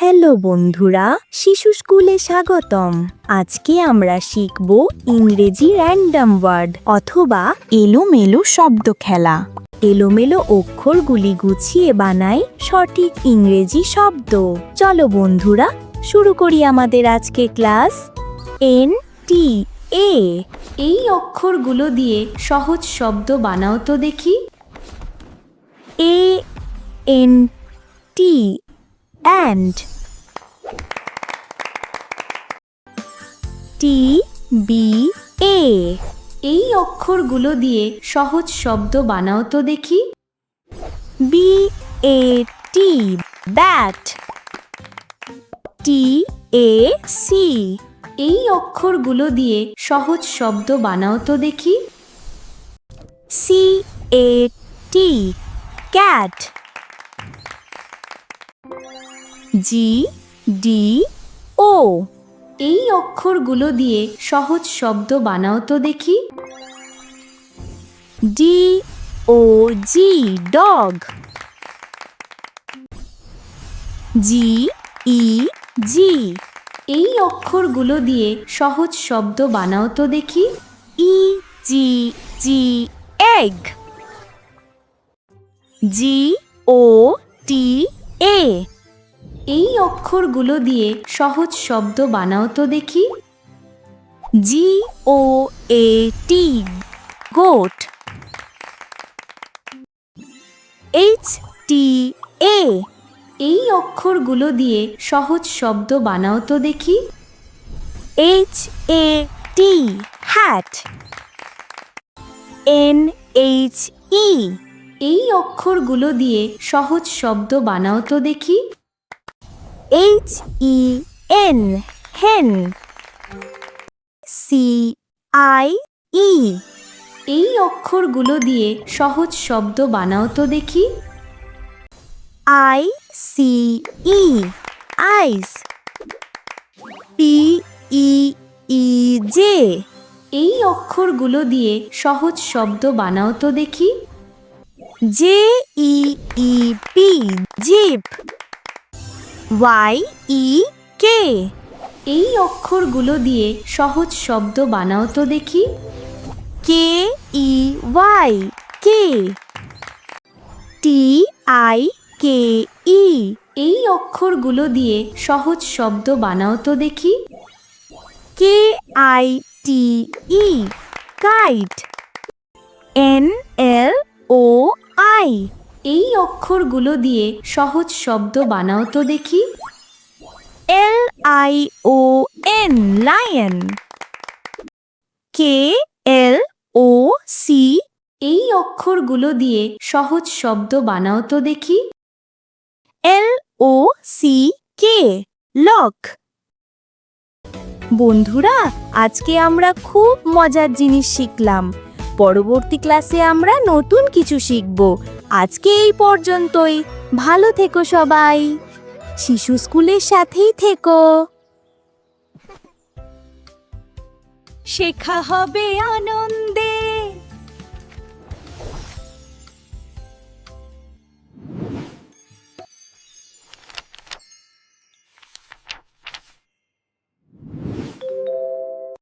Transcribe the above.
Hello বন্ধুরা, শিশু স্কুলে স্বাগতম। আজকে আমরা শিখব ইংরেজি র্যান্ডম ওয়ার্ড অথবা এলোমেলো শব্দ খেলা। এলোমেলো অক্ষরগুলি গুছিয়ে বানাই সঠিক ইংরেজি শব্দ। চলো বন্ধুরা, শুরু করি আমাদের আজকে ক্লাস। NTA এই অক্ষরগুলো দিয়ে সহজ শব্দ বানাও তো দেখি। ANT and TBA এই অক্ষরগুলো দিয়ে সহজ শব্দ বানাও তো দেখি। BAT bat TAC এই অক্ষরগুলো দিয়ে সহজ শব্দ বানাও তো দেখি। CAT cat GDO এই অক্ষরগুলো দিয়ে সহজ শব্দ বানাও তো দেখি। DOG dog GEG এই অক্ষরগুলো দিয়ে সহজ শব্দ বানাও তো দেখি। EGG egg GOTA এই অক্ষরগুলো দিয়ে সহজ শব্দ বানাও তো দেখি। GOAT goat HTA এই অক্ষরগুলো দিয়ে সহজ শব্দ বানাও তো দেখি। HAT hat NHE এই অক্ষরগুলো দিয়ে সহজ শব্দ বানাও তো দেখি। HEN hen CIE এই অক্ষরগুলো দিয়ে সহজ শব্দ বানাও তো দেখি। ICE eyes PEEJ এই অক্ষরগুলো দিয়ে সহজ শব্দ বানাও তো দেখি। JEEP jeep YEK এই অক্ষরগুলো দিয়ে সহজ শব্দ বানাও তো দেখি। KEY K TIKE এই অক্ষরগুলো দিয়ে সহজ শব্দ বানাও তো দেখি। KITE kite NLOI এই অক্ষরগুলো দিয়ে সহজ শব্দ বানাও তো দেখি। LION lion KLOC এই অক্ষরগুলো দিয়ে সহজ শব্দ বানাও তো দেখি। LOCK lock বন্ধুরা, আজকে আমরা খুব মজার জিনিস শিখলাম। পরবর্তী ক্লাসে আমরা নতুন কিছু শিখব। আজকে এই পর্যন্তই। ভালো থেকো সবাই। শিশু স্কুলের সাথেই থেকো। শেখা হবে আনন্দ।